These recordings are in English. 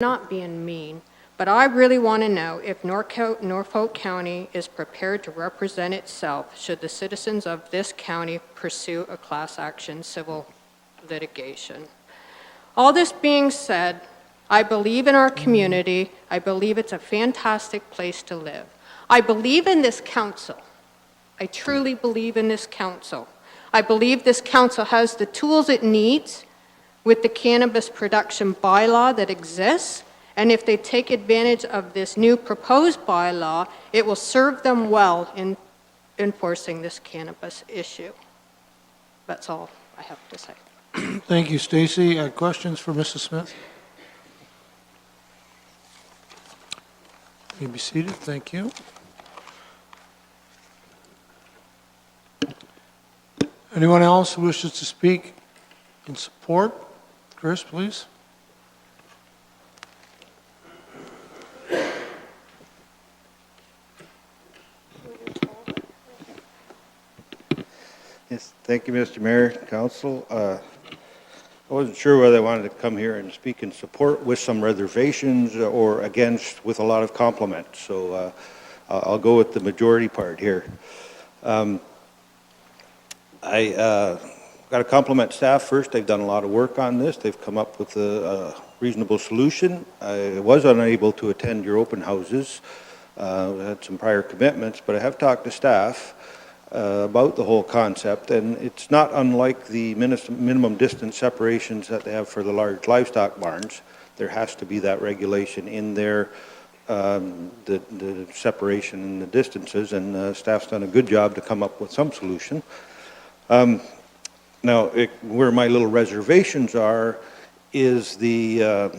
Not being mean, but I really want to know if Norfolk County is prepared to represent itself should the citizens of this county pursue a class action civil litigation. All this being said, I believe in our community. I believe it's a fantastic place to live. I believe in this council. I truly believe in this council. I believe this council has the tools it needs with the cannabis production bylaw that exists, and if they take advantage of this new proposed bylaw, it will serve them well in enforcing this cannabis issue. That's all I have to say. Thank you, Stacy. Questions for Mrs. Smith? You may be seated. Thank you. Anyone else who wishes to speak in support? Chris, please. Yes, thank you, Mr. Mayor, Council. I wasn't sure whether I wanted to come here and speak in support with some reservations or against with a lot of compliments. So I'll go with the majority part here. I got to compliment staff first. They've done a lot of work on this. They've come up with a reasonable solution. I was unable to attend your open houses. I had some prior commitments, but I have talked to staff about the whole concept, and it's not unlike the minimum distance separations that they have for the large livestock barns. There has to be that regulation in there, the separation and the distances, and staff's done a good job to come up with some solution. Now, where my little reservations are is the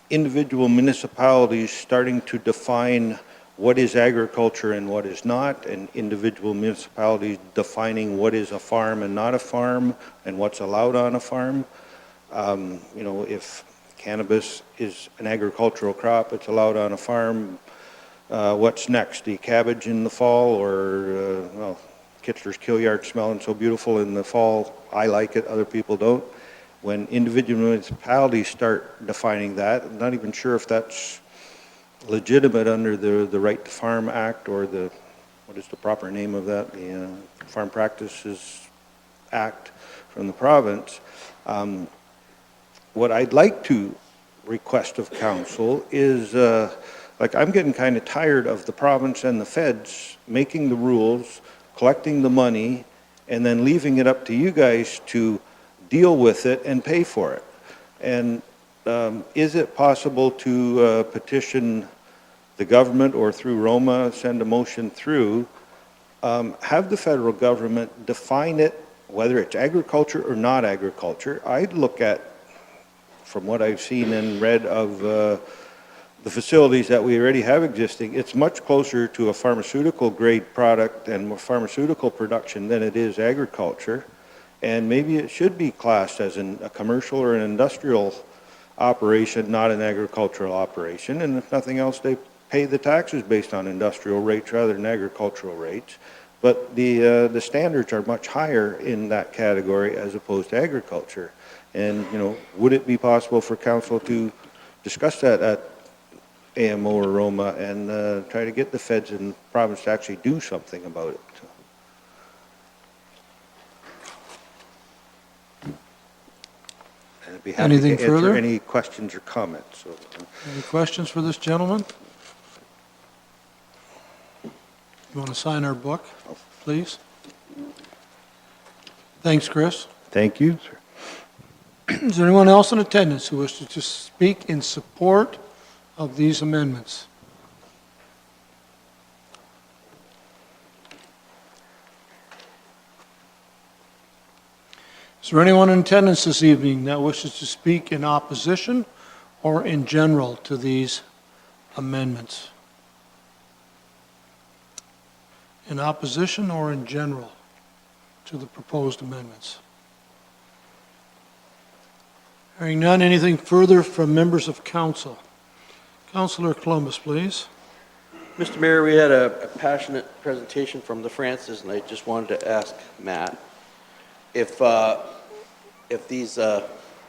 individual municipalities starting to define what is agriculture and what is not, and individual municipalities defining what is a farm and not a farm, and what's allowed on a farm. You know, if cannabis is an agricultural crop, it's allowed on a farm. What's next? The cabbage in the fall, or well, Kittler's Killyard smelling so beautiful in the fall. I like it, other people don't. When individual municipalities start defining that, I'm not even sure if that's legitimate under the Right to Farm Act, or the, what is the proper name of that, the Farm Practices Act from the province. What I'd like to request of council is, like, I'm getting kind of tired of the province and the feds making the rules, collecting the money, and then leaving it up to you guys to deal with it and pay for it. And is it possible to petition the government, or through Roma, send a motion through, have the federal government define it, whether it's agriculture or not agriculture? I'd look at, from what I've seen and read of the facilities that we already have existing, it's much closer to a pharmaceutical grade product and pharmaceutical production than it is agriculture. And maybe it should be classed as a commercial or an industrial operation, not an agricultural operation. And if nothing else, they pay the taxes based on industrial rates rather than agricultural rates. But the standards are much higher in that category as opposed to agriculture. And, you know, would it be possible for council to discuss that at AMO or Roma and try to get the feds and the province to actually do something about it? I'd be happy Anything to answer further? any questions or comments. So, Any questions for this gentleman? You want to sign our book, please? Thanks, Chris. thank you, sir. Is there anyone else in attendance who wishes to speak in support of these amendments? Is there anyone in attendance this evening that wishes to speak in opposition or in general to these amendments? In opposition or in general to the proposed amendments? Hearing none, anything further from members of council? Councillor Columbus, please. Mr. Mayor, we had a passionate presentation from the Francis, and I just wanted to ask Matt if these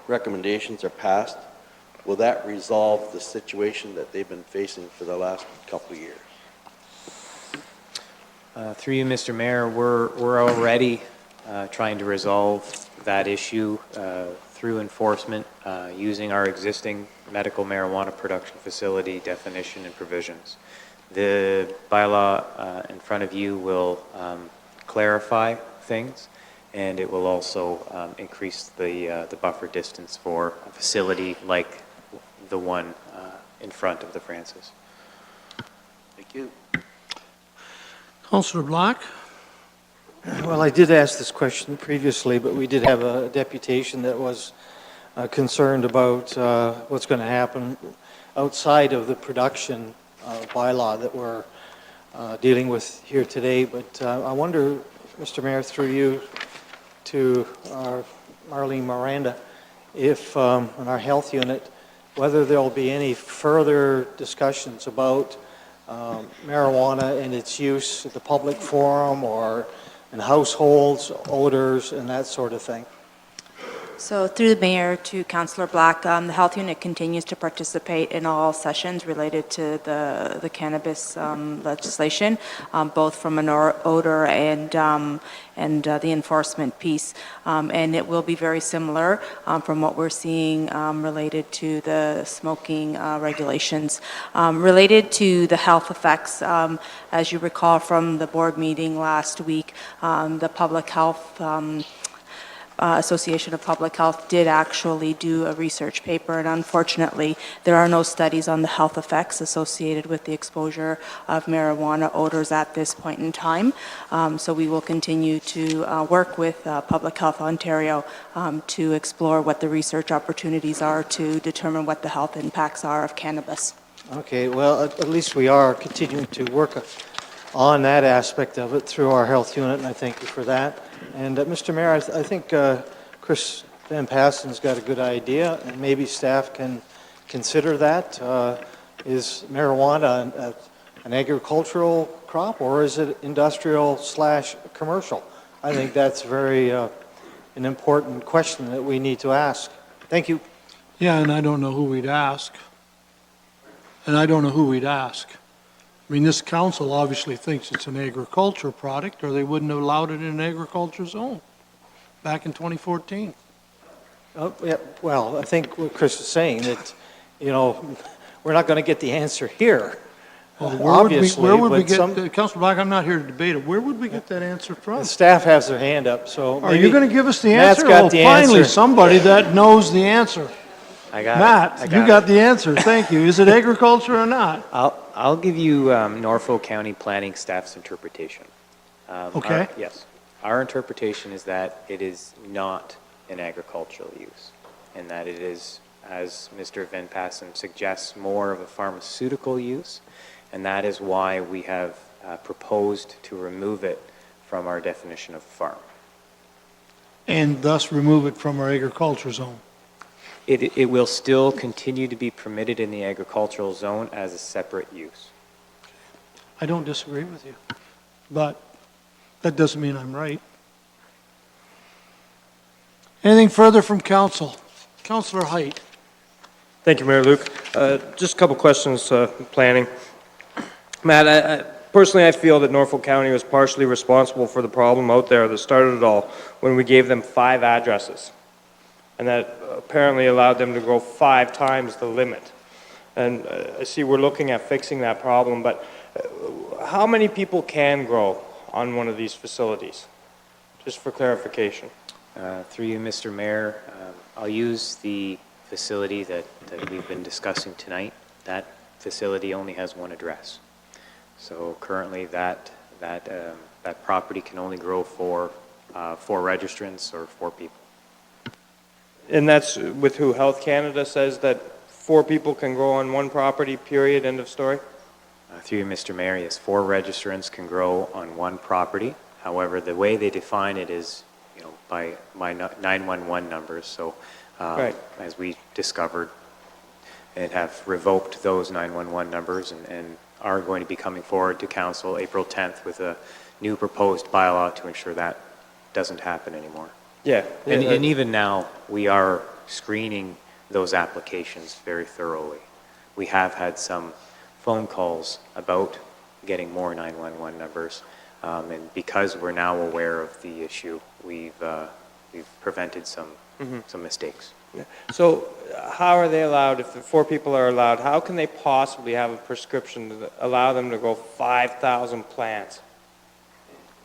recommendations are passed, will that resolve the situation that they've been facing for the last couple of years? Through you, Mr. Mayor, we're already trying to resolve that issue through enforcement using our existing medical marijuana production facility definition and provisions. The bylaw in front of you will clarify things, and it will also increase the buffer distance for a facility like the one in front of the Francis. Thank you. Councillor Black? Well, I did ask this question previously, but we did have a deputation that was concerned about what's going to happen outside of the production bylaw that we're dealing with here today. But I wonder, Mr. Mayor, through you to Marlene Miranda, if in our health unit, whether there'll be any further discussions about marijuana and its use at the public forum or in households, odors, and that sort of thing. So through the mayor to Councillor Black, the health unit continues to participate in all sessions related to the cannabis legislation, both from an odor and the enforcement piece. And it will be very similar from what we're seeing related to the smoking regulations. Related to the health effects, as you recall from the board meeting last week, the Public Health Association of Public Health did actually do a research paper, and unfortunately, there are no studies on the health effects associated with the exposure of marijuana odors at this point in time. So we will continue to work with Public Health Ontario to explore what the research opportunities are to determine what the health impacts are of cannabis. Okay, well, at least we are continuing to work on that aspect of it through our health unit, and I thank you for that. And Mr. Mayor, I think Chris Van Passen's got a good idea, and maybe staff can consider that. Is marijuana an agricultural crop, or is it industrial/commercial? I think that's very an important question that we need to ask. Thank you. Yeah, and I don't know who we'd ask. I mean, this council obviously thinks it's an agriculture product, or they wouldn't have allowed it in an agriculture zone back in 2014. Oh, yeah, well, I think what Chris is saying, that, you know, we're not going to get the answer here, obviously. Where would we but some- get, Councilor Black, I'm not here to debate it. Where would we get that answer from? The staff has their hand up, so Are maybe you going to give us the Matt's answer? got Oh, the finally, answer. somebody that knows the answer. I got Matt, it. you got the answer. Thank you. Is it agriculture or not? I'll give you Norfolk County Planning staff's interpretation. Okay. Yes. Our interpretation is that it is not an agricultural use, and that it is, as Mr. Van Passen suggests, more of a pharmaceutical use, and that is why we have proposed to remove it from our definition of farm. And thus remove it from our agriculture zone. It will still continue to be permitted in the agricultural zone as a separate use. I don't disagree with you, but that doesn't mean I'm right. Anything further from council? Councilor Height. Thank you, Mayor Luke. Just a couple questions, planning. Matt, personally, I feel that Norfolk County was partially responsible for the problem out there that started it all when we gave them 5 addresses. And that apparently allowed them to grow 5 times the limit. And I see we're looking at fixing that problem, but how many people can grow on one of these facilities? Just for clarification. Through you, Mr. Mayor, I'll use the facility that we've been discussing tonight. That facility only has 1 address. So currently that property can only grow for 4 registrants or 4 people. And that's with who? Health Canada says that 4 people can grow on 1 property, period, end of story? Through you, Mr. Mayor, yes, 4 registrants can grow on 1 property. However, the way they define it is, you know, by 911 numbers. So, Right. as we discovered, and have revoked those 911 numbers and are going to be coming forward to council April 10th with a new proposed bylaw to ensure that doesn't happen anymore. Yeah. And even now, we are screening those applications very thoroughly. We have had some phone calls about getting more 911 numbers, and because we're now aware of the issue, we've prevented some mistakes. So how are they allowed, if the 4 people are allowed, how can they possibly have a prescription to allow them to grow 5,000 plants?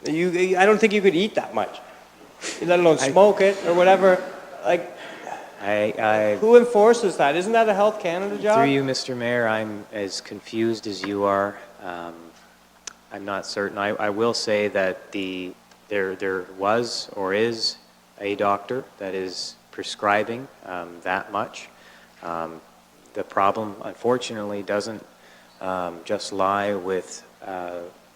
I don't think you could eat that much, let alone smoke it or whatever. Like, who enforces that? Isn't that a Health Canada job? Through you, Mr. Mayor, I'm as confused as you are. I'm not certain. I will say that there was or is a doctor that is prescribing that much. The problem, unfortunately, doesn't just lie with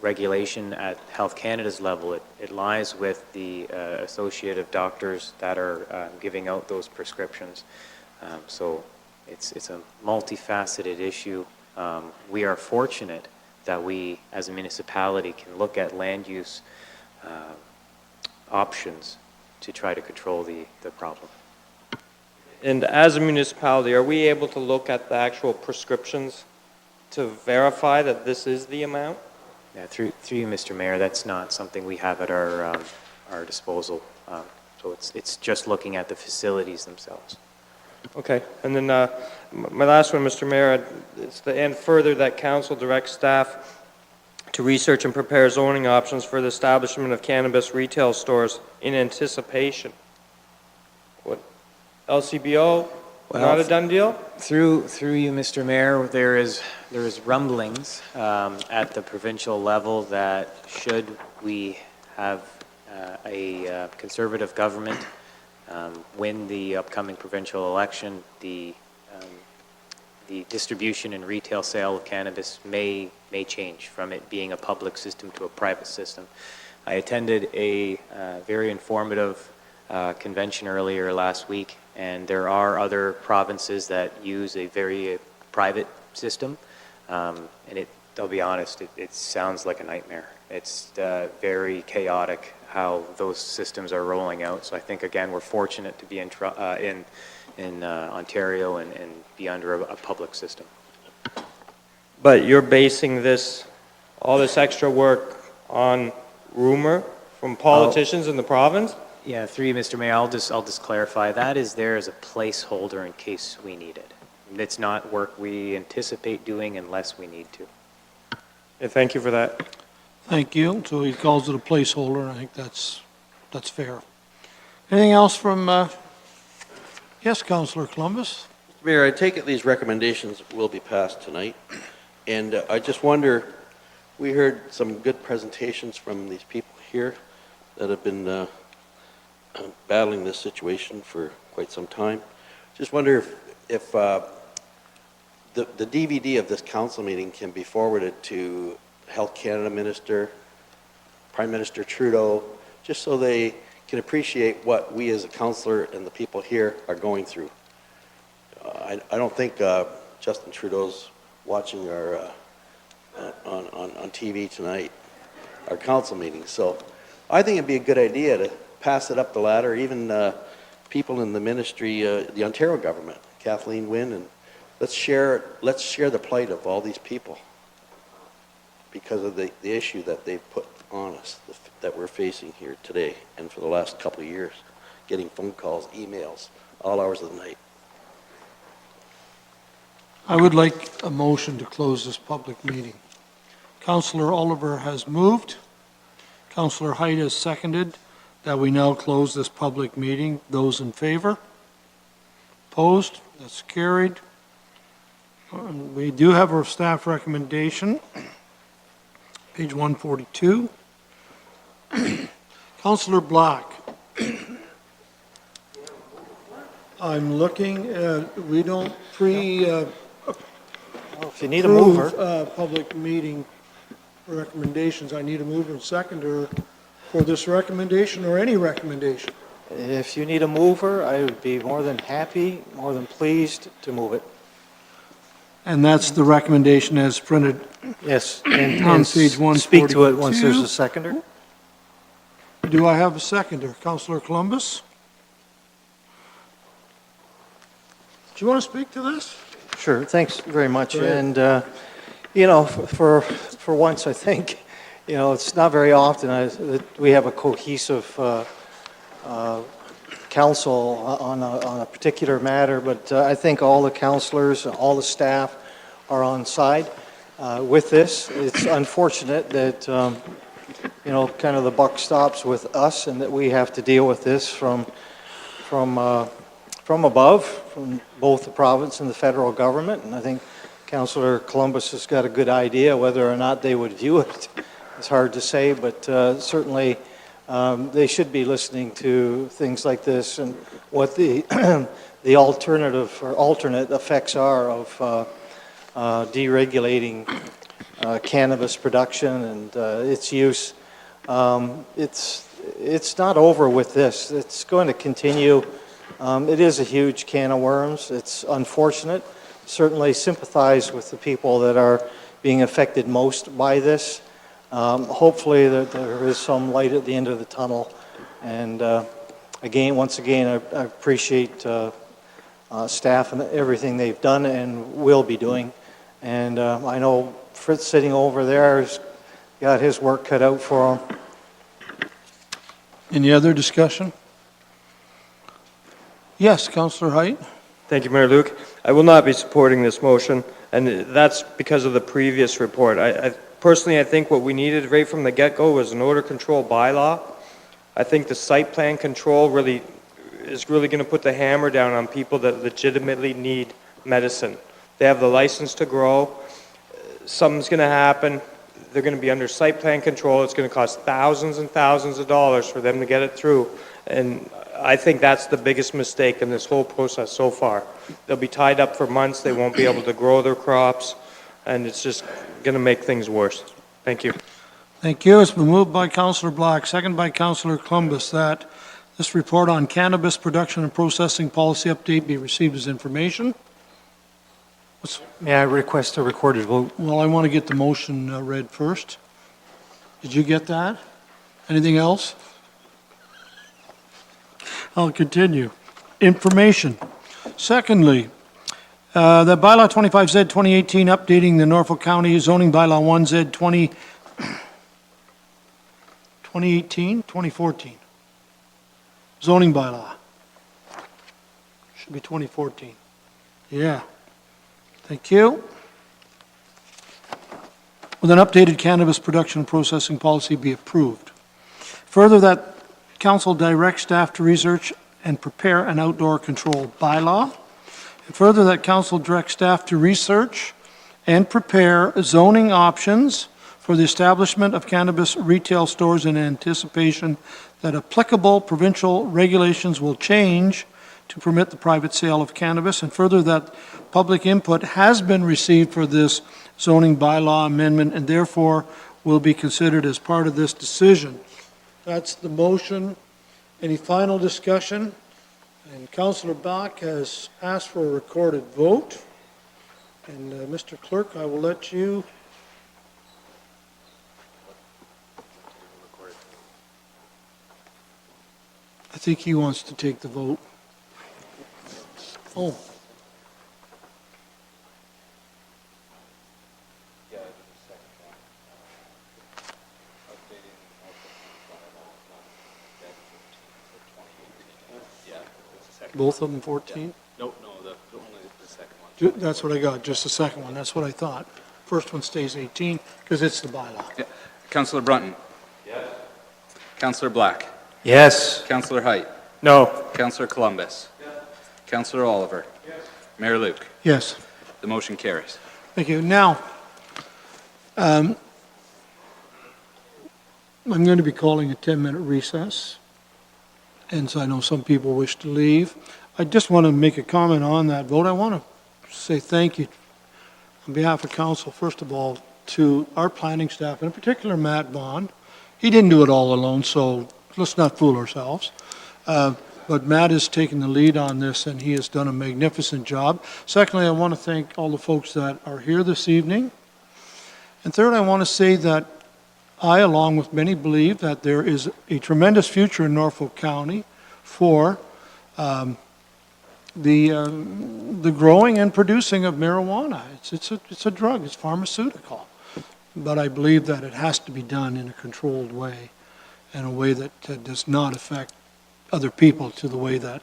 regulation at Health Canada's level. It lies with the associate of doctors that are giving out those prescriptions. So it's a multifaceted issue. We are fortunate that we, as a municipality, can look at land use options to try to control the problem. And as a municipality, are we able to look at the actual prescriptions to verify that this is the amount? Yeah, through you, Mr. Mayor, that's not something we have at our disposal. So it's just looking at the facilities themselves. Okay, and then my last one, Mr. Mayor, it's the and further that council directs staff to research and prepare zoning options for the establishment of cannabis retail stores in anticipation. What, LCBO, not a done deal? Through you, Mr. Mayor, there is rumblings at the provincial level that should we have a conservative government win the upcoming provincial election, the distribution and retail sale of cannabis may change from it being a public system to a private system. I attended a very informative convention earlier last week, and there are other provinces that use a very private system, and I'll be honest, it sounds like a nightmare. It's very chaotic how those systems are rolling out. So I think, again, we're fortunate to be in Ontario and be under a public system. But you're basing all this extra work on rumor from politicians in the province? Yeah, through you, Mr. Mayor, I'll just clarify. That is there as a placeholder in case we need it. It's not work we anticipate doing unless we need to. Yeah, thank you for that. Thank you. So he calls it a placeholder, and I think that's fair. Anything else from, yes, Councillor Columbus? Mayor, I take it these recommendations will be passed tonight, and I just wonder, we heard some good presentations from these people here that have been battling this situation for quite some time. Just wonder if the DVD of this council meeting can be forwarded to Health Canada Minister, Prime Minister Trudeau, just so they can appreciate what we as a councillor and the people here are going through. I don't think Justin Trudeau's watching our on TV tonight, our council meeting. So I think it'd be a good idea to pass it up the ladder, even people in the ministry, the Ontario government, Kathleen Wynne, and let's share the plight of all these people because of the issue that they've put on us, that we're facing here today and for the last couple of years, getting phone calls, emails, all hours of the night. I would like a motion to close this public meeting. Councillor Oliver has moved. Councillor Height has seconded that we now close this public meeting. Those in favor? Opposed? That's carried. We do have our staff recommendation, page 142. Councillor Black. I'm looking at, we don't If you need a mover, public meeting recommendations. I need a mover and seconder for this recommendation or any recommendation. if you need a mover, I would be more than happy, more than pleased to move it. And that's the recommendation as printed. Yes, On and page speak to it once there's 142. a seconder. Do I have a seconder? Councillor Columbus? Do you want to speak to this? Sure, thanks very much. Go ahead. And, you know, for once, I think, you know, it's not very often that we have a cohesive council on a particular matter, but I think all the councilors, all the staff are on side with this. It's unfortunate that, you know, kind of the buck stops with us and that we have to deal with this from above, from both the province and the federal government. And I think Councillor Columbus has got a good idea. Whether or not they would view it, it's hard to say, but certainly they should be listening to things like this and what the the alternative or alternate effects are of deregulating cannabis production and its use. It's not over with this. It's going to continue. It is a huge can of worms. It's unfortunate. Certainly sympathize with the people that are being affected most by this. Hopefully there is some light at the end of the tunnel. And once again, I appreciate staff and everything they've done and will be doing. And I know Fritz sitting over there has got his work cut out for him. Any other discussion? Yes, Councillor Height? Thank you, Mayor Luke. I will not be supporting this motion, and that's because of the previous report. Personally, I think what we needed right from the get-go was an odor control bylaw. I think the site plan control is really going to put the hammer down on people that legitimately need medicine. They have the license to grow. Something's going to happen. They're going to be under site plan control. It's going to cost thousands and thousands of dollars for them to get it through. And I think that's the biggest mistake in this whole process so far. They'll be tied up for months. They won't be able to grow their crops, and it's just going to make things worse. Thank you. Thank you. It's been moved by Councillor Black, second by Councillor Columbus, that this report on cannabis production and processing policy update be received as information. May I request a recorded vote? Well, I want to get the motion read first. Did you get that? Anything else? I'll continue. Information. Secondly, the bylaw 25Z 2018 updating the Norfolk County zoning bylaw 1Z 2014. Zoning bylaw. Should be 2014. Yeah. Thank you. With an updated cannabis production and processing policy be approved. Further, that Council directs staff to research and prepare an outdoor control bylaw. And further, that Council directs staff to research and prepare zoning options for the establishment of cannabis retail stores in anticipation that applicable provincial regulations will change to permit the private sale of cannabis. And further, that public input has been received for this zoning bylaw amendment and therefore will be considered as part of this decision. That's the motion. Any final discussion? And Councillor Bach has asked for a recorded vote. And Mr. Clerk, I will let you. I think he wants to take the vote. Oh. Both of them 14? No, only the second one. That's what I got, just the second one. That's what I thought. First one stays 18 because it's the bylaw. Yeah. Councillor Brunton? Yes. Councillor Black? Yes. Councillor Height? No. Councillor Columbus? Yes. Councillor Oliver? Yes. Mayor Luke? Yes. The motion carries. Thank you. Now, I'm going to be calling a 10-minute recess. And so I know some people wish to leave. I just want to make a comment on that vote. I want to say thank you on behalf of council, first of all, to our planning staff, and in particular Matt Vaughn. He didn't do it all alone, so let's not fool ourselves. But Matt has taken the lead on this, and he has done a magnificent job. Secondly, I want to thank all the folks that are here this evening. And third, I want to say that I, along with many, believe that there is a tremendous future in Norfolk County for the growing and producing of marijuana. It's a drug, it's pharmaceutical. But I believe that it has to be done in a controlled way, in a way that does not affect other people to the way that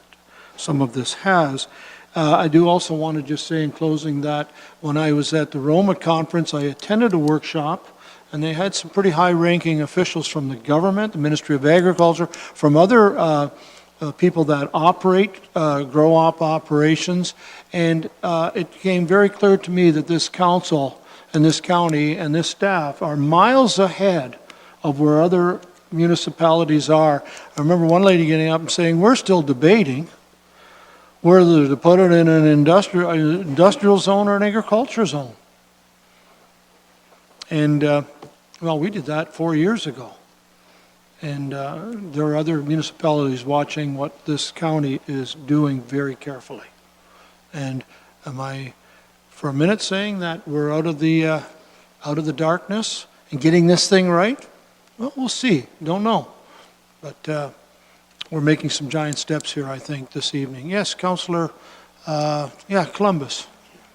some of this has. I do also want to just say in closing that when I was at the Roma conference, I attended a workshop, and they had some pretty high-ranking officials from the government, the Ministry of Agriculture, from other people that operate grow-op operations, and it became very clear to me that this council and this county and this staff are miles ahead of where other municipalities are. I remember one lady getting up and saying, we're still debating whether to put it in an industrial zone or an agriculture zone. And, well, we did that 4 years ago. And there are other municipalities watching what this county is doing very carefully. And am I, for a minute, saying that we're out of the darkness and getting this thing right? Well, we'll see. Don't know. But we're making some giant steps here, I think, this evening. Yes, Councillor, Columbus.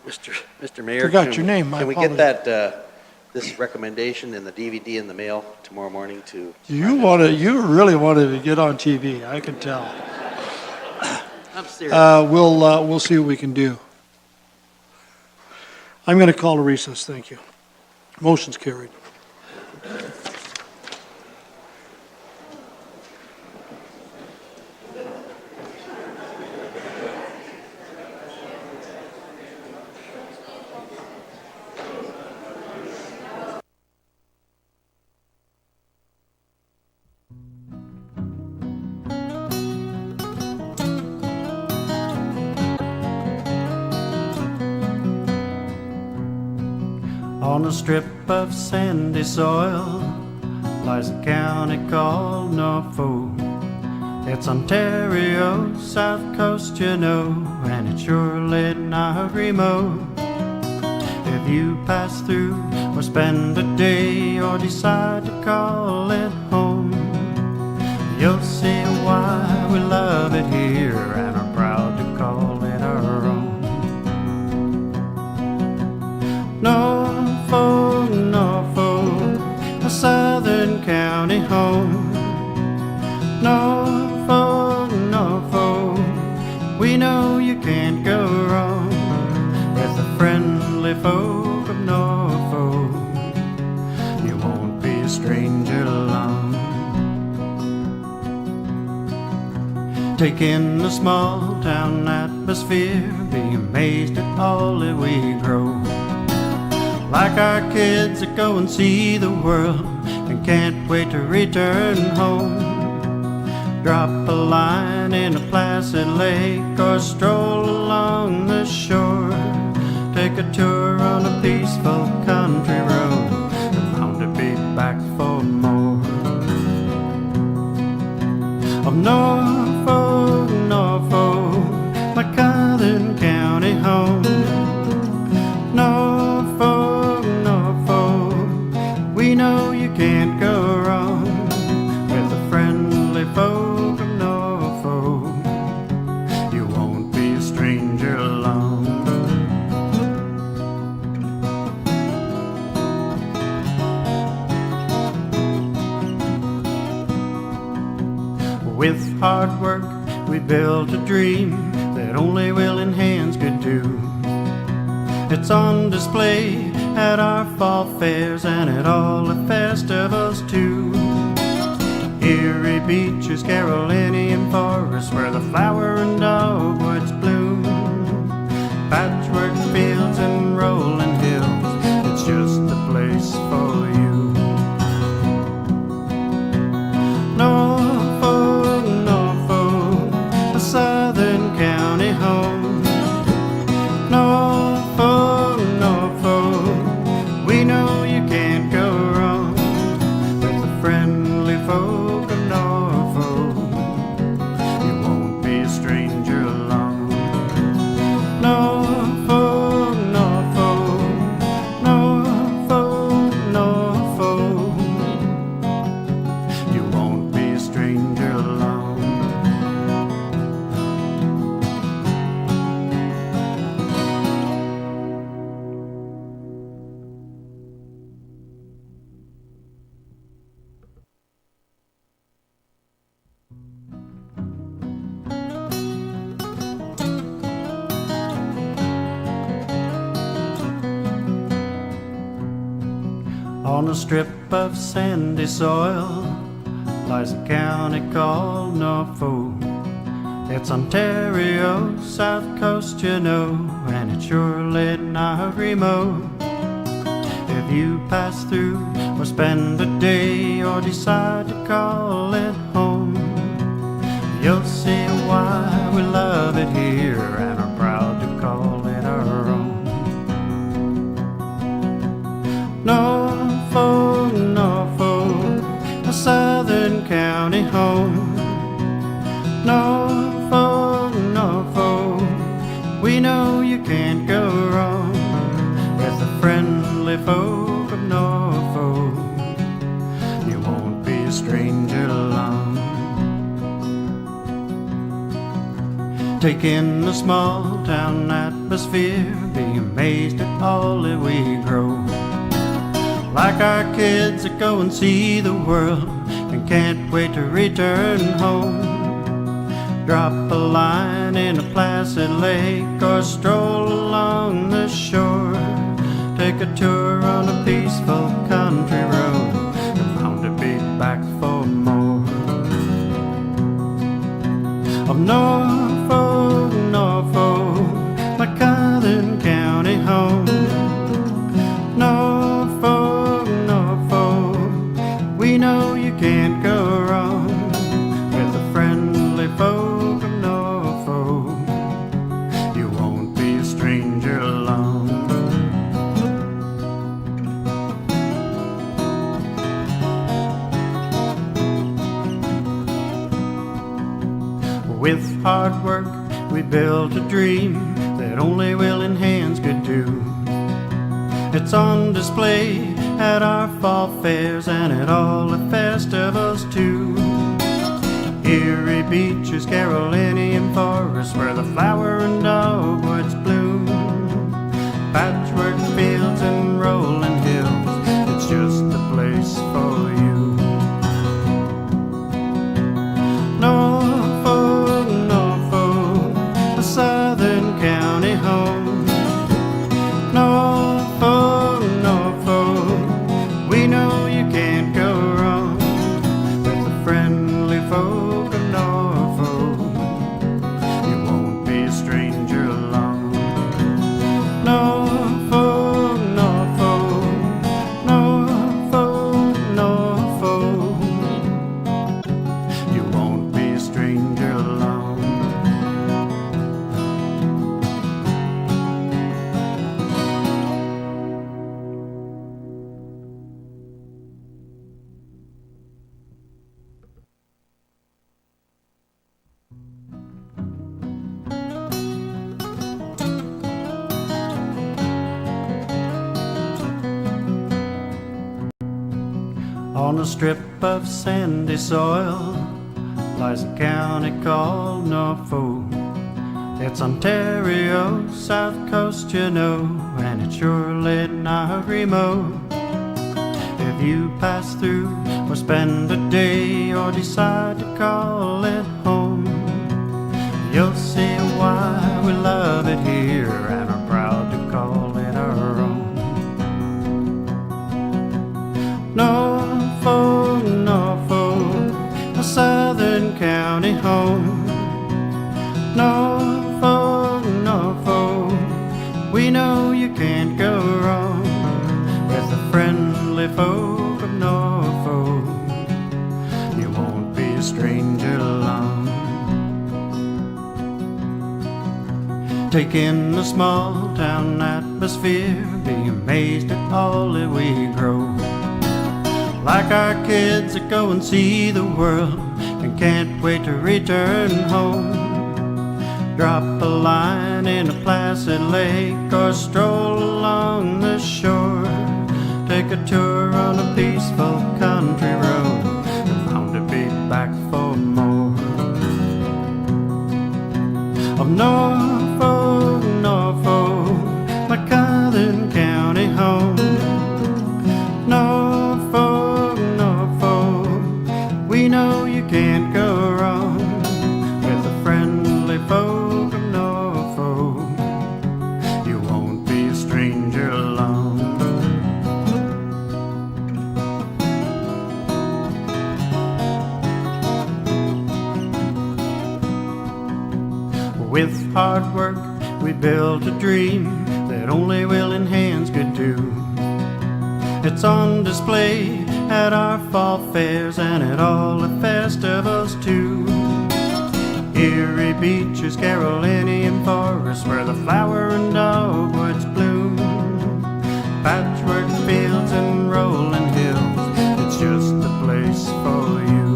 Mr. Mayor. Forgot your name, my Can we apologies. get that, this recommendation in the DVD in the mail tomorrow morning to? You really wanted to get on TV, I can tell. I'm serious. We'll see what we can do. I'm going to call a recess, thank you. Motion's carried. On a strip of sandy soil lies a county called Norfolk. It's Ontario, south coast, you know, and it's surely not remote. If you pass through or spend a day or decide to call it home, you'll see why we love it here and are proud to call it our own. Norfolk, Norfolk, a southern county home. Norfolk, Norfolk, we know you can't go wrong with the friendly folk of Norfolk. You won't be a stranger long. Take in the small town atmosphere, be amazed at all that we grow. Like our kids that go and see the world and can't wait to return home. Drop a line in a placid lake or stroll along the shore. Take a tour on a peaceful country road and bound to be back for more. Of Norfolk, Norfolk, my southern county home. Norfolk, Norfolk, we know you can't go wrong with the friendly folk of Norfolk. You won't be a stranger long. With hard work we built a dream that only willing hands could do. It's on display at our fall fairs and at all the festivals too. Erie beaches, Carolinian forests, where the flower and dogwoods bloom. Patchwork fields and rolling hills, it's just the place for you. Norfolk, Norfolk, a southern county home. Norfolk, Norfolk, we know you can't go wrong with the friendly folk of Norfolk. You won't be a stranger long. On a strip of sandy soil lies a county called Norfolk. It's Ontario, south coast, you know, and it's surely not remote. If you pass through or spend a day or decide to call it home, you'll see why we love it here and are proud to call it our own. Norfolk, Norfolk, a southern county home. Norfolk, Norfolk, we know you can't go wrong with the friendly folk of Norfolk. You won't be a stranger long. Take in the small town atmosphere, be amazed at all that we grow. Like our kids that go and see the world and can't wait to return home. Drop a line in a placid lake or stroll along the shore. Take a tour on a peaceful country road and bound to be back for more. Of Norfolk, Norfolk, my southern county home. Norfolk, Norfolk, we know you can't go wrong with the friendly folk of Norfolk. You won't be a stranger long. With hard work we built a dream that only willing hands could do. It's on display at our fall fairs and at all the festivals too. Erie beaches, Carolinian forests, where the flower and dogwoods bloom. Patchwork fields and rolling hills, it's just a place for you. Norfolk, Norfolk, a southern county home. Norfolk, Norfolk, we know you can't go wrong with the friendly folk of Norfolk. You won't be a stranger long. Norfolk, Norfolk, Norfolk, Norfolk, you won't be a stranger long. On a strip of sandy soil lies a county called Norfolk. It's Ontario, south coast, you know, and it's surely not remote. If you pass through or spend a day or decide to call it home, you'll see why we love it here and are proud to call it our own. Norfolk, Norfolk, a southern county home. Norfolk, Norfolk, we know you can't go wrong with the friendly folk of Norfolk. You won't be a stranger long. Take in the small town atmosphere, be amazed at all that we grow. Like our kids that go and see the world and can't wait to return home. Drop a line in a placid lake or stroll along the shore. Take a tour on a peaceful country road and bound to be back for more. Of Norfolk, Norfolk, my southern county home. Norfolk, Norfolk, we know you can't go wrong with the friendly folk of Norfolk. You won't be a stranger long. hard work, we built a dream that only willing hands could do. It's on display at our fall fairs and at all the festivals too. Erie beaches, Carolinian forests, where the flower and dogwoods bloom. Patchwork fields and rolling hills, it's just the place for you.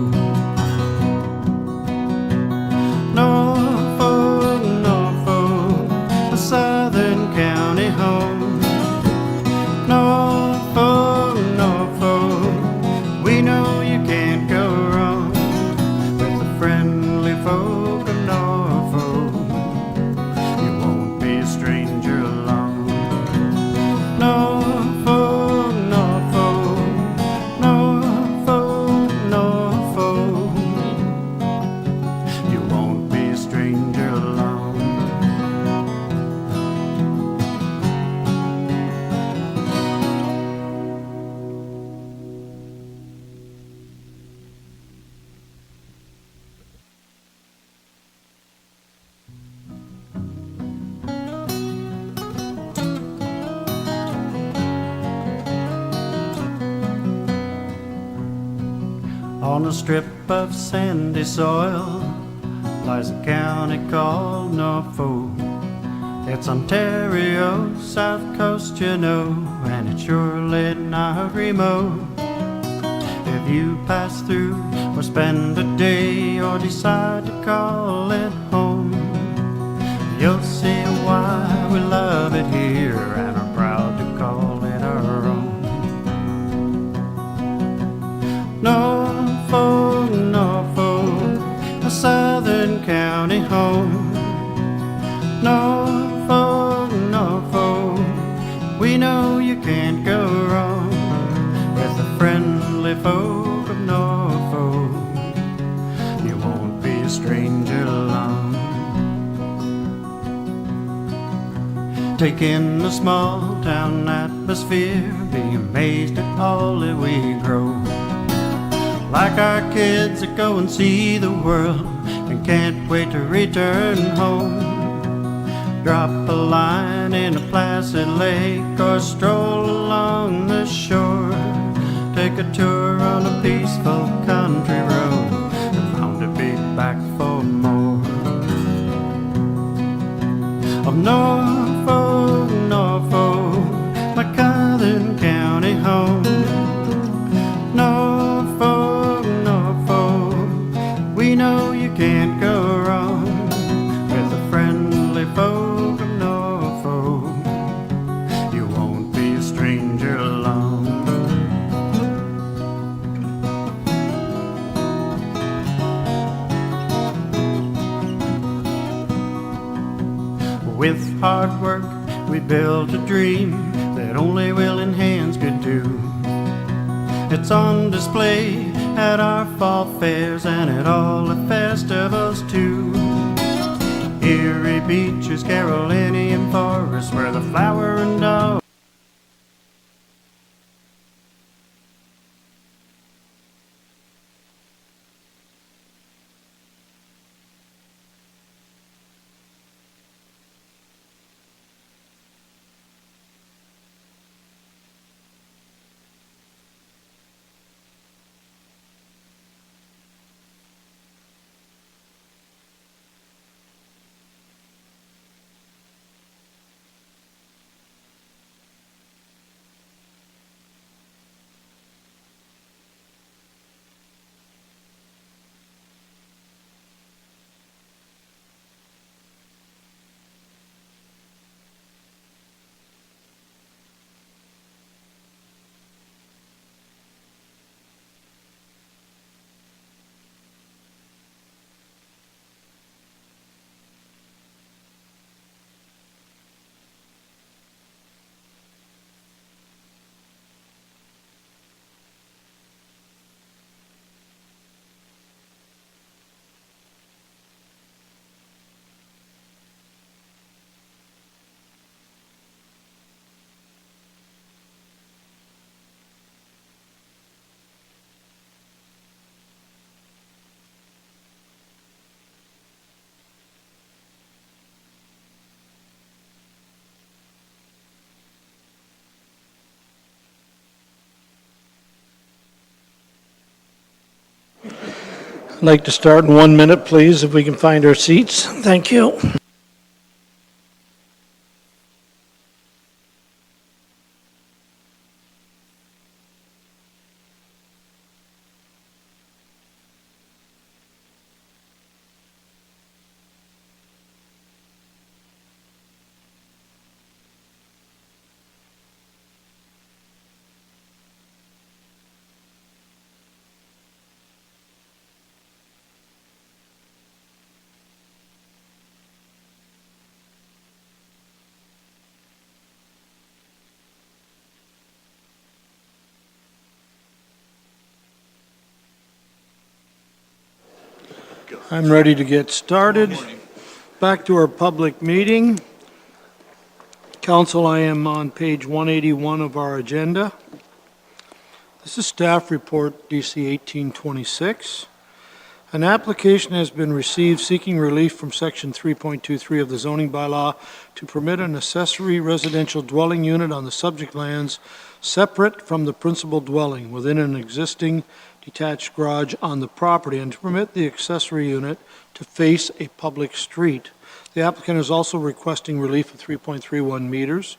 Norfolk, Norfolk, a southern county home. Norfolk, Norfolk, we know you can't go wrong with the friendly folk of Norfolk. You won't be a stranger along. Norfolk, Norfolk, Norfolk, Norfolk, you won't be a stranger along. On a strip of sandy soil lies a county called Norfolk. It's Ontario's south coast, you know, and it's surely not remote. If you pass through or spend a day or decide to call it home, you'll see why we love it here and are proud to call it our own. Norfolk, Norfolk, a southern county home. Norfolk, Norfolk, we know you can't go wrong with the friendly folk of Norfolk. You won't be a stranger long. Take in the small town atmosphere, be amazed at all that we grow. Like our kids that go and see the world and can't wait to return home. Drop a line in a placid lake or stroll along the shore. Take a tour on a peaceful country road and bound to be back for more. Of Norfolk, Norfolk, my southern county home. Norfolk, Norfolk, we know you can't go wrong with the friendly folk of Norfolk. You won't be a stranger along. With hard work, we built a dream that only willing hands could do. It's on display at our fall fairs and at all the festivals too. Erie beaches, Carolinian forests, where the flower and dog I'd like to start in 1 minute, please, if we can find our seats. Thank you. I'm ready to get started. Back to our public meeting. Council, I am on page 181 of our agenda. This is staff report DC 1826. An application has been received seeking relief from section 3.23 of the zoning bylaw to permit an accessory residential dwelling unit on the subject lands separate from the principal dwelling within an existing detached garage on the property and to permit the accessory unit to face a public street. The applicant is also requesting relief of 3.31 meters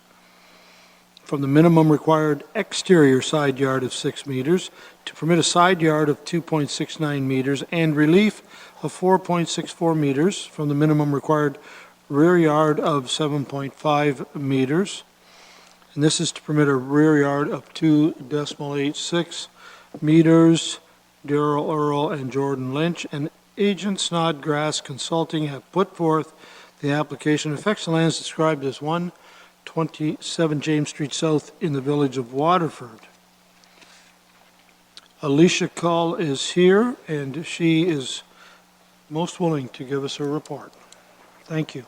from the minimum required exterior side yard of 6 meters to permit a side yard of 2.69 meters and relief of 4.64 meters from the minimum required rear yard of 7.5 meters. And this is to permit a rear yard of 2.86 meters. Darrell Earl and Jordan Lynch and Agent Snodgrass Consulting have put forth the application. Affects the lands described as 127 James Street South in the village of Waterford. Alicia Cull is here, and she is most willing to give us a report. Thank you.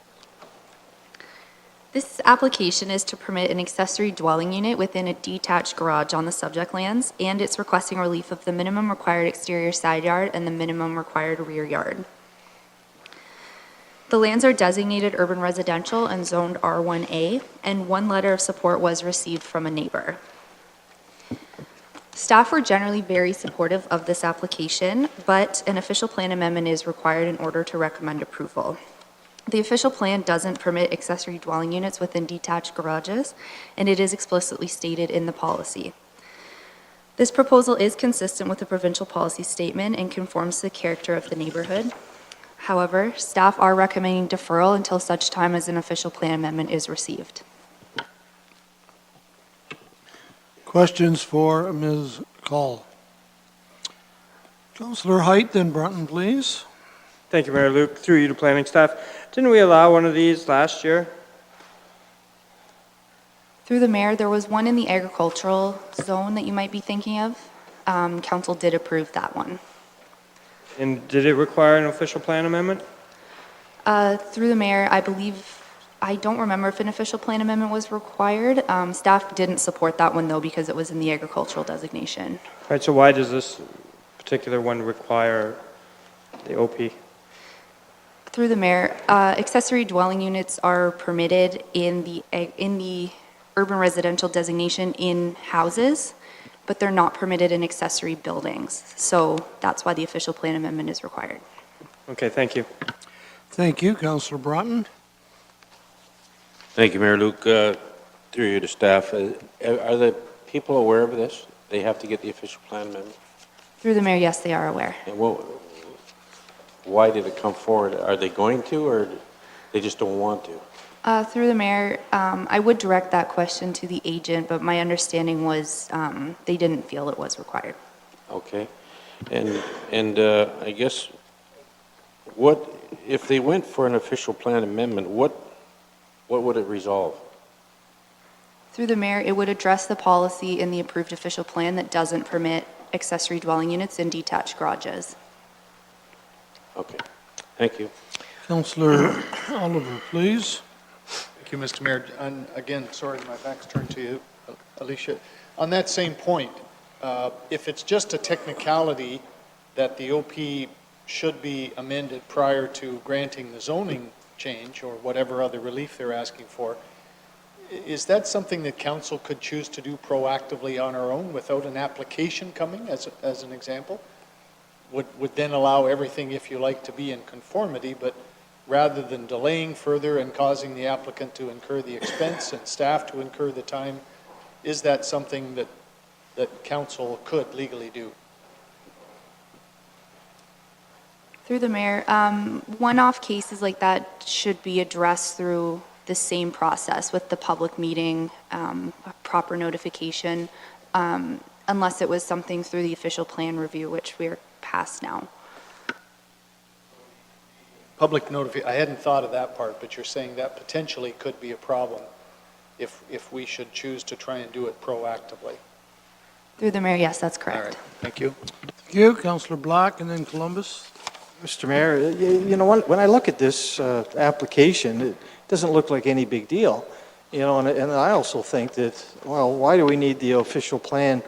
This application is to permit an accessory dwelling unit within a detached garage on the subject lands, and it's requesting relief of the minimum required exterior side yard and the minimum required rear yard. The lands are designated urban residential and zoned R1A, and one letter of support was received from a neighbor. Staff were generally very supportive of this application, but an official plan amendment is required in order to recommend approval. The official plan doesn't permit accessory dwelling units within detached garages, and it is explicitly stated in the policy. This proposal is consistent with the provincial policy statement and conforms to the character of the neighborhood. However, staff are recommending deferral until such time as an official plan amendment is received. Questions for Ms. Cull? Councillor Height, then Brunton, please. Thank you, Mayor Luke. Through you to planning staff. Didn't we allow one of these last year? Through the mayor, there was one in the agricultural zone that you might be thinking of. Council did approve that one. And did it require an official plan amendment? Through the mayor, I don't remember if an official plan amendment was required. Staff didn't support that one though because it was in the agricultural designation. All right, so why does this particular one require the OP? Through the mayor, accessory dwelling units are permitted in the urban residential designation in houses, but they're not permitted in accessory buildings. So that's why the official plan amendment is required. Okay, thank you. Thank you, Councillor Broughton. Thank you, Mayor Luke. Through you to staff, are the people aware of this? They have to get the official plan amendment? Through the mayor, yes, they are aware. And why did it come forward? Are they going to, or they just don't want to? Through the mayor, I would direct that question to the agent, but my understanding was they didn't feel it was required. Okay. And I guess, if they went for an official plan amendment, what would it resolve? Through the mayor, it would address the policy in the approved official plan that doesn't permit accessory dwelling units in detached garages. Okay. Thank you. Councillor Oliver, please. Thank you, Mr. Mayor. And again, sorry, my back's turned to you, Alicia. On that same point, if it's just a technicality that the OP should be amended prior to granting the zoning change or whatever other relief they're asking for, is that something that council could choose to do proactively on our own without an application coming as an example? would then allow everything, if you like, to be in conformity, but rather than delaying further and causing the applicant to incur the expense and staff to incur the time, is that something that council could legally do? Through the mayor, one-off cases like that should be addressed through the same process with the public meeting, proper notification, unless it was something through the official plan review, which we're past now. Public notification, I hadn't thought of that part, but you're saying that potentially could be a problem if we should choose to try and do it proactively. Through the mayor, yes, that's All correct. right, thank you. Thank you, Councillor Black, and then Columbus. Mr. Mayor, you know, when I look at this application, it doesn't look like any big deal. You know, and I also think that, well, why do we need the official plan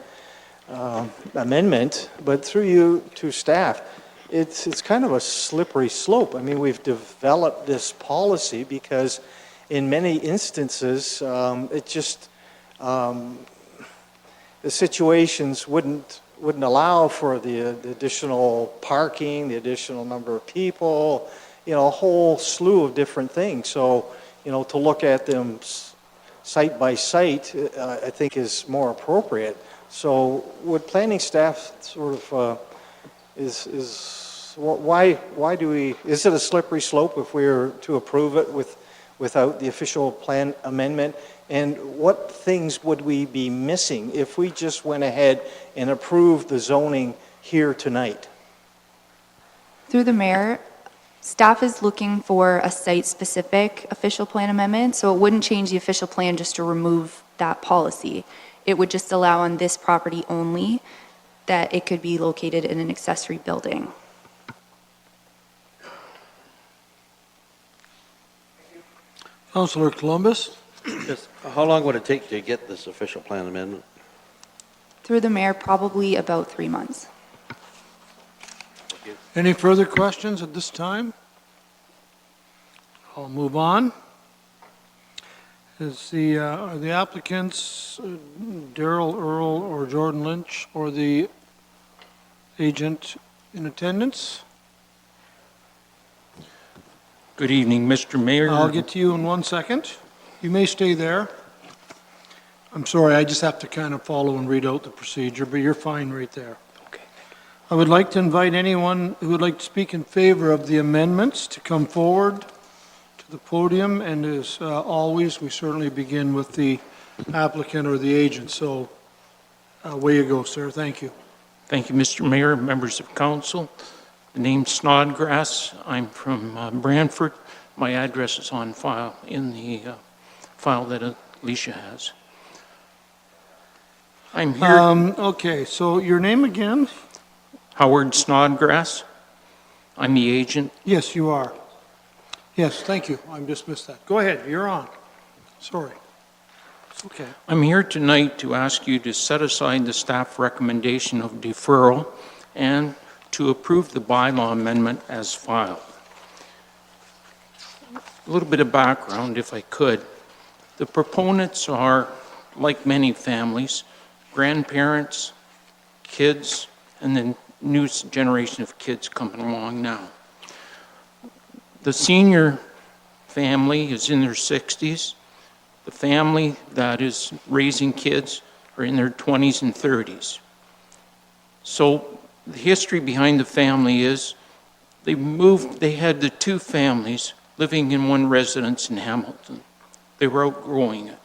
amendment? But through you to staff, it's kind of a slippery slope. I mean, we've developed this policy because in many instances, it just, the situations wouldn't allow for the additional parking, the additional number of people, you know, a whole slew of different things. So, you know, to look at them site by site, I think is more appropriate. So would planning staff sort of, why do we, is it a slippery slope if we were to approve it without the official plan amendment? And what things would we be missing if we just went ahead and approved the zoning here tonight? Through the mayor, staff is looking for a site-specific official plan amendment, so it wouldn't change the official plan just to remove that policy. It would just allow on this property only that it could be located in an accessory building. Councillor Columbus. Yes. How long would it take to get this official plan amendment? Through the mayor, probably about 3 months. Any further questions at this time? I'll move on. Are the applicants Daryl Earl or Jordan Lynch or the agent in attendance? Good evening, Mr. Mayor. I'll get to you in 1 second. You may stay there. I'm sorry, I just have to kind of follow and read out the procedure, but you're fine right there. Okay. I would like to invite anyone who would like to speak in favor of the amendments to come forward to the podium, and as always, we certainly begin with the applicant or the agent. So away you go, sir. Thank you. Thank you, Mr. Mayor, members of council. The name's Snodgrass. I'm from Brantford. My address is on file in the file that Alicia has. I'm here. Okay, so your name again? Howard Snodgrass. I'm the agent. Yes, you are. Yes, thank you. I just missed that. Go ahead, you're on. Sorry. It's okay. I'm here tonight to ask you to set aside the staff recommendation of deferral and to approve the bylaw amendment as filed. A little bit of background, if I could. The proponents are, like many families, grandparents, kids, and the new generation of kids coming along now. The senior family is in their 60s. The family that is raising kids are in their 20s and 30s. So the history behind the family is they had the two families living in one residence in Hamilton. They were outgrowing it.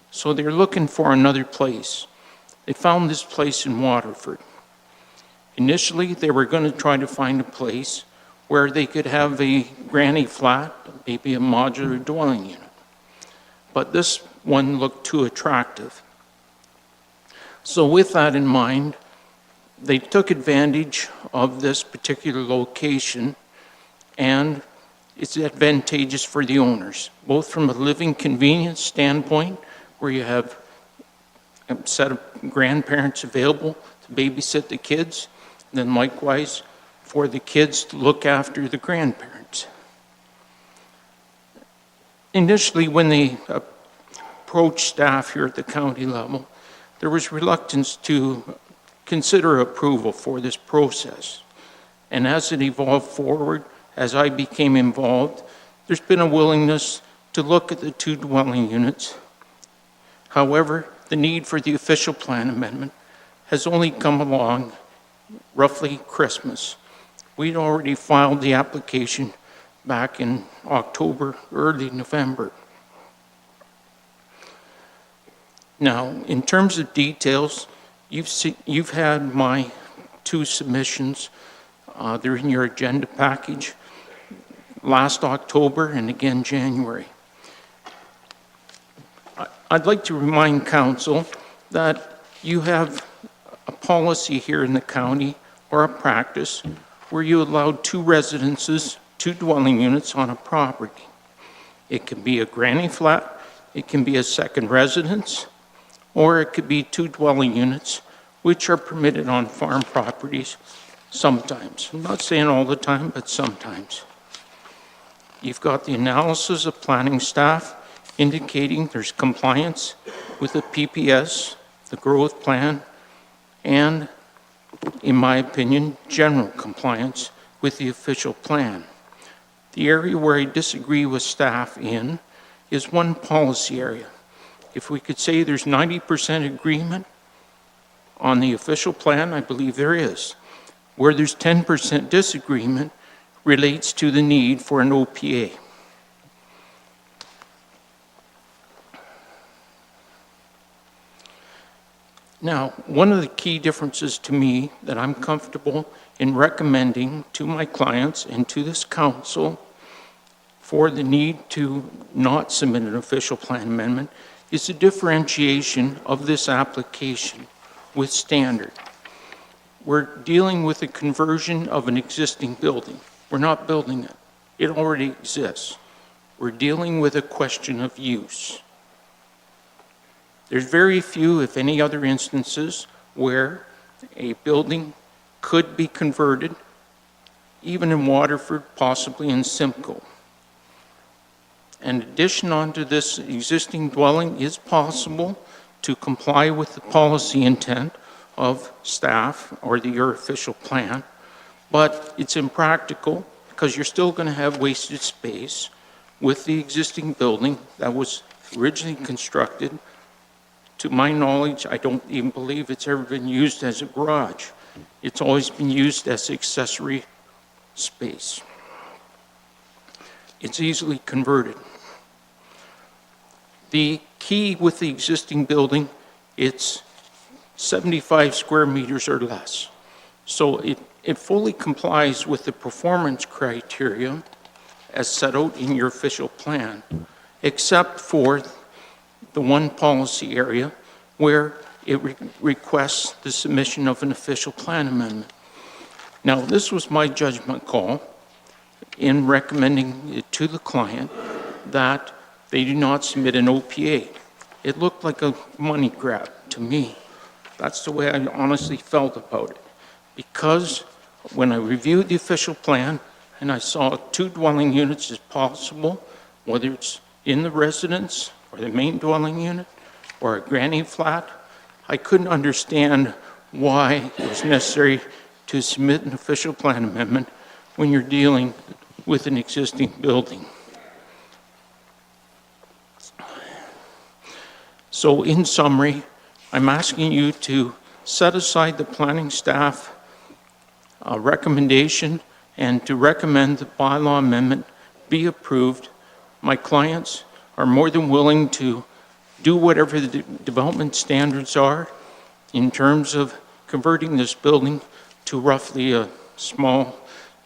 So they're looking for another place. They found this place in Waterford. Initially, they were going to try to find a place where they could have a granny flat, maybe a modular dwelling unit. But this one looked too attractive. So with that in mind, they took advantage of this particular location, and it's advantageous for the owners, both from a living convenience standpoint, where you have a set of grandparents available to babysit the kids, and then likewise for the kids to look after the grandparents. Initially, when they approached staff here at the county level, there was reluctance to consider approval for this process. And as it evolved forward, as I became involved, there's been a willingness to look at the 2 dwelling units. However, the need for the official plan amendment has only come along roughly Christmas. We'd already filed the application back in October, early November. Now, in terms of details, you've had my 2 submissions. They're in your agenda package last October and again January. I'd like to remind council that you have a policy here in the county or a practice where you allow 2 residences, 2 dwelling units on a property. It can be a granny flat, it can be a second residence, or it could be 2 dwelling units, which are permitted on farm properties sometimes. I'm not saying all the time, but sometimes. You've got the analysis of planning staff indicating there's compliance with the PPS, the growth plan, and, in my opinion, general compliance with the official plan. The area where I disagree with staff in is one policy area. If we could say there's 90% agreement on the official plan, I believe there is. Where there's 10% disagreement relates to the need for an OPA. Now, one of the key differences to me that I'm comfortable in recommending to my clients and to this council for the need to not submit an official plan amendment is the differentiation of this application with standard. We're dealing with a conversion of an existing building. We're not building it. It already exists. We're dealing with a question of use. There's very few, if any, other instances where a building could be converted, even in Waterford, possibly in Simcoe. An addition onto this existing dwelling is possible to comply with the policy intent of staff or your official plan, but it's impractical because you're still going to have wasted space with the existing building that was originally constructed. To my knowledge, I don't even believe it's ever been used as a garage. It's always been used as accessory space. It's easily converted. The key with the existing building, it's 75 square meters or less. So it fully complies with the performance criteria as set out in your official plan, except for the one policy area where it requests the submission of an official plan amendment. Now, this was my judgment call in recommending it to the client that they do not submit an OPA. It looked like a money grab to me. That's the way I honestly felt about it. Because when I reviewed the official plan and I saw 2 dwelling units as possible, whether it's in the residence or the main dwelling unit or a granny flat, I couldn't understand why it was necessary to submit an official plan amendment when you're dealing with an existing building. So in summary, I'm asking you to set aside the planning staff recommendation and to recommend the bylaw amendment be approved. My clients are more than willing to do whatever the development standards are in terms of converting this building to roughly a small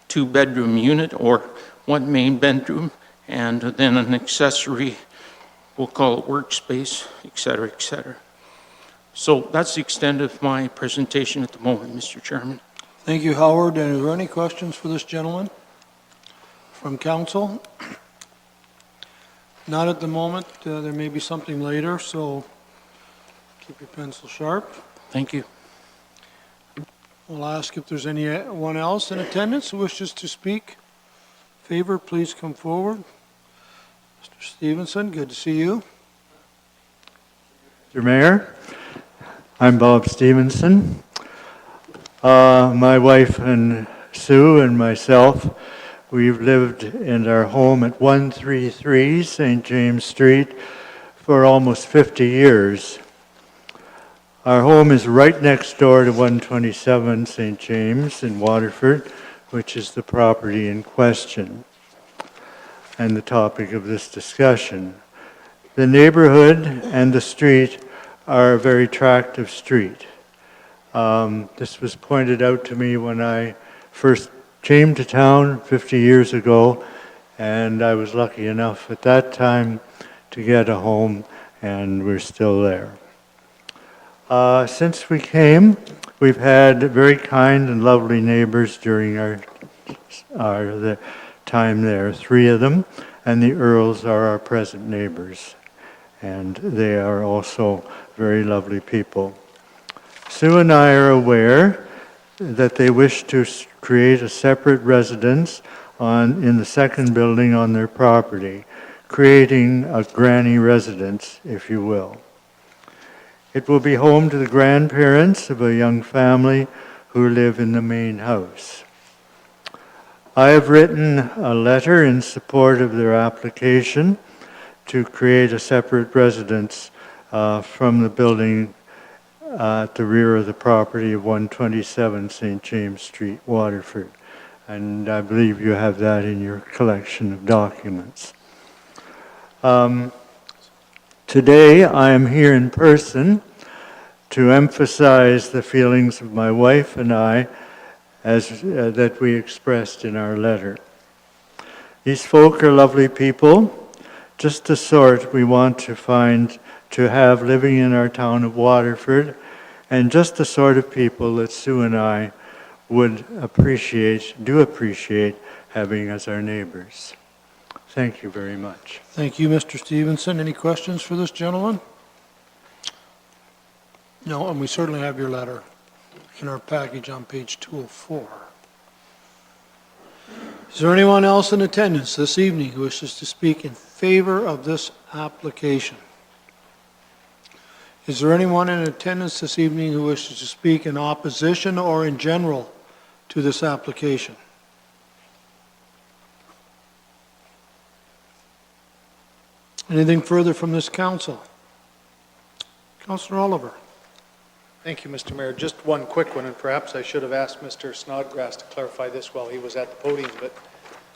2-bedroom unit or 1 main bedroom and then an accessory, we'll call it workspace, et cetera, et cetera. So that's the extent of my presentation at the moment, Mr. Chairman. Thank you, Howard. And are there any questions for this gentleman from council? Not at the moment. There may be something later, so keep your pencil sharp. Thank you. We'll ask if there's anyone else in attendance who wishes to speak. Favor, please come forward. Mr. Stevenson, good to see you. Mr. Mayor, I'm Bob Stevenson. My wife and Sue and myself, we've lived in our home at 133 St. James Street for almost 50 years. Our home is right next door to 127 St. James in Waterford, which is the property in question and the topic of this discussion. The neighborhood and the street are a very attractive street. This was pointed out to me when I first came to town 50 years ago, and I was lucky enough at that time to get a home, and we're still there. Since we came, we've had very kind and lovely neighbors during the time there, 3 of them, and the Earls are our present neighbors, and they are also very lovely people. Sue and I are aware that they wish to create a separate residence in the second building on their property, creating a granny residence, if you will. It will be home to the grandparents of a young family who live in the main house. I have written a letter in support of their application to create a separate residence from the building at the rear of the property of 127 St. James Street, Waterford. And I believe you have that in your collection of documents. Today, I am here in person to emphasize the feelings of my wife and I that we expressed in our letter. These folk are lovely people, just the sort we want to have living in our town of Waterford, and just the sort of people that Sue and I would appreciate having as our neighbors. Thank you very much. Thank you, Mr. Stevenson. Any questions for this gentleman? No, and we certainly have your letter in our package on page 204. Is there anyone else in attendance this evening who wishes to speak in favor of this application? Is there anyone in attendance this evening who wishes to speak in opposition or in general to this application? Anything further from this council? Councillor Oliver. Thank you, Mr. Mayor. Just one quick one, and perhaps I should have asked Mr. Snodgrass to clarify this while he was at the podium, but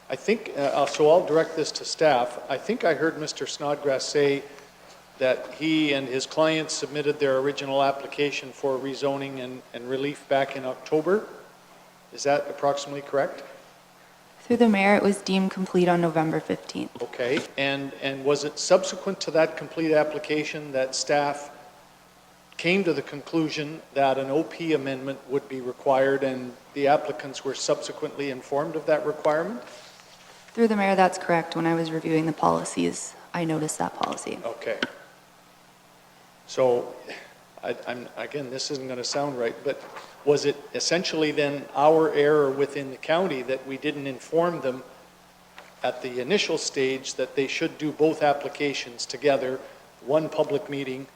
I think, so I'll direct this to staff. I think I heard Mr. Snodgrass say that he and his clients submitted their original application for rezoning and relief back in October. Is that approximately correct? Through the mayor, it was deemed complete on November 15th. Okay, and was it subsequent to that complete application that staff came to the conclusion that an OP amendment would be required and the applicants were subsequently informed of that requirement? Through the mayor, that's correct. When I was reviewing the policies, I noticed that policy. Okay. So, again, this isn't going to sound right, but was it essentially then our error within the county that we didn't inform them at the initial stage that they should do both applications together, one public meeting,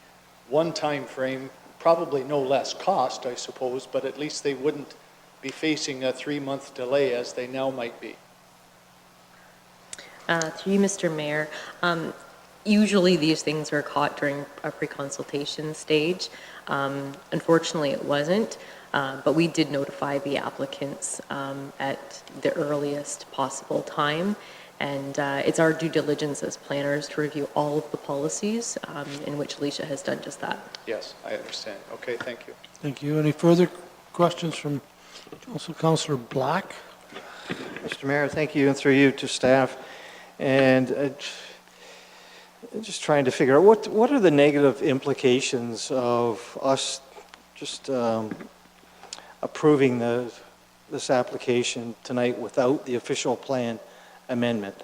one time frame, probably no less cost, I suppose, but at least they wouldn't be facing a 3-month delay as they now might be? Through you, Mr. Mayor, usually these things are caught during a pre-consultation stage. Unfortunately, it wasn't, but we did notify the applicants at the earliest possible time. And it's our due diligence as planners to review all of the policies, in which Alicia has done just that. Yes, I understand. Okay, thank you. Thank you. Any further questions from Councillor Black? Mr. Mayor, thank you, and through you to staff. And just trying to figure out what are the negative implications of us just approving this application tonight without the official plan amendment?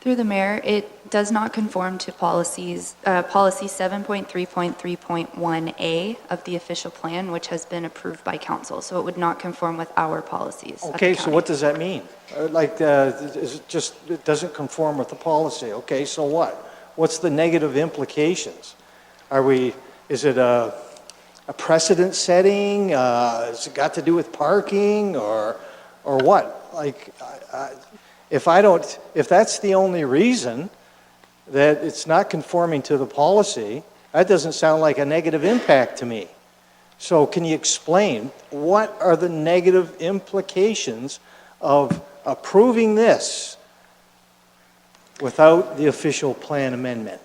Through the mayor, it does not conform to policies, policy 7.3.3.1A of the official plan, which has been approved by council. So it would not conform with our policies. Okay, so what does that mean? It doesn't conform with the policy. Okay, so what? What's the negative implications? Is it a a precedent setting? Has it got to do with parking or what? Like, if that's the only reason that it's not conforming to the policy, that doesn't sound like a negative impact to me. So can you explain what are the negative implications of approving this without the official plan amendment?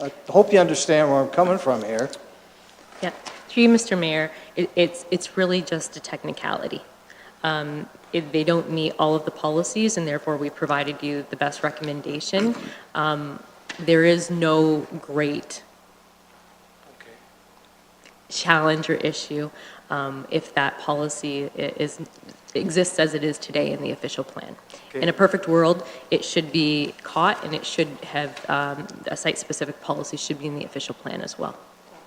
I hope you understand where I'm coming from here. Yeah, through you, Mr. Mayor, it's really just a technicality. They don't meet all of the policies, and therefore we provided you the best recommendation. There is no great challenge or issue if that policy exists as it is today in the official plan. Okay. In a perfect world, it should be caught, and it should have a site-specific policy should be in the official plan as well.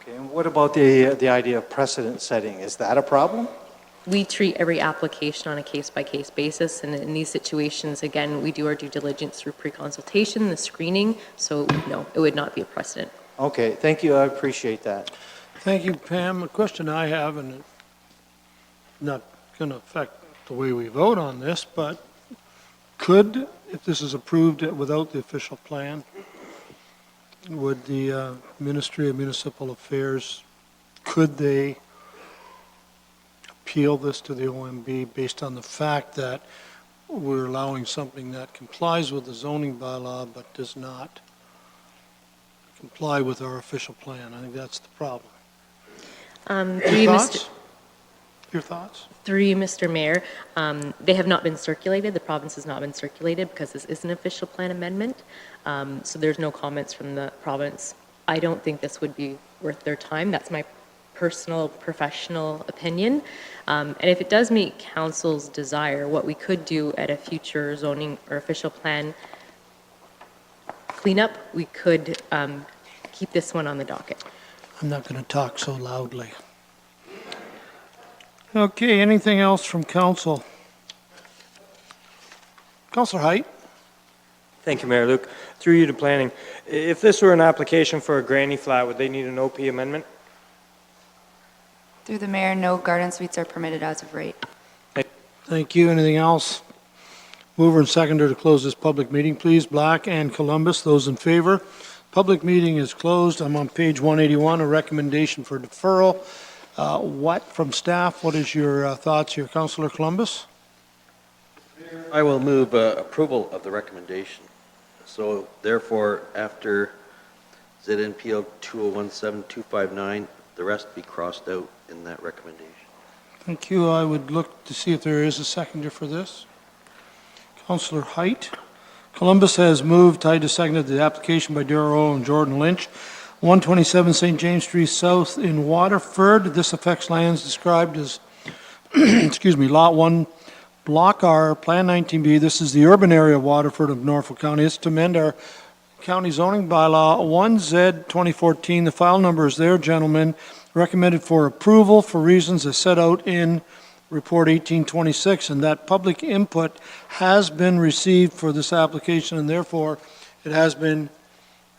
Okay, and what about the idea of precedent setting? Is that a problem? We treat every application on a case-by-case basis, and in these situations, again, we do our due diligence through pre-consultation, the screening, so no, it would not be a precedent. Okay, thank you, I appreciate that. Thank you, Pam. A question I have, and it's not going to affect the way we vote on this, but could, if this is approved without the official plan, would the Ministry of Municipal Affairs, could they appeal this to the OMB based on the fact that we're allowing something that complies with the zoning bylaw but does not comply with our official plan? I think that's the problem. Your thoughts? Through you, Mr. Mayor, they have not been circulated. The province has not been circulated because this is an official plan amendment. So there's no comments from the province. I don't think this would be worth their time. That's my personal, professional opinion. And if it does meet council's desire, what we could do at a future zoning or official plan cleanup, we could keep this one on the docket. I'm not going to talk so loudly. Okay, anything else from council? Councillor Height? Thank you, Mayor Luke. Through you to planning. If this were an application for a granny flat, would they need an OP amendment? Through the mayor, no garden suites are permitted as of right. Thank you. Anything else? Mover and seconder to close this public meeting, please. Black and Columbus, those in favor. Public meeting is closed. I'm on page 181, a recommendation for deferral. What from staff? What is your thoughts here, Councillor Columbus? I will move approval of the recommendation. So therefore, after ZNPL 2017259, the rest be crossed out in that recommendation. Thank you. I would look to see if there is a seconder for this. Councillor Height. Columbus has moved. Height has seconded the application by Darrow and Jordan Lynch. 127 St. James Street South in Waterford. This affects lands described as, excuse me, Lot 1, Block R, Plan 19B. This is the urban area of Waterford of Norfolk County. It's to amend our county zoning bylaw 1Z 2014. The file number is there, gentlemen. Recommended for approval for reasons as set out in Report 1826, and that public input has been received for this application, and therefore it has been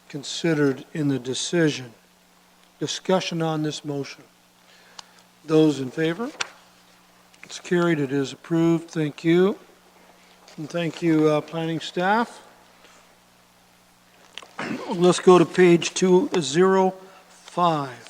considered in the decision. Discussion on this motion. Those in favor? It's carried. It is approved. Thank you. And thank you, planning staff. Let's go to page 205.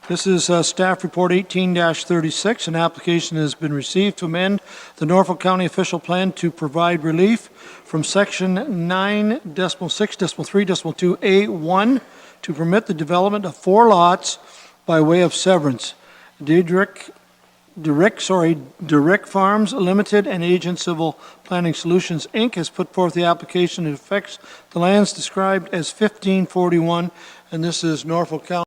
This is Staff Report 18-36. An application has been received to amend the Norfolk County Official Plan to provide relief from Section 9.6.3.2A1 to permit the development of 4 lots by way of severance. Direct Farms Limited and Agent Civil Planning Solutions, Inc. has put forth the application. It affects the lands described as 1541, and this is Norfolk County.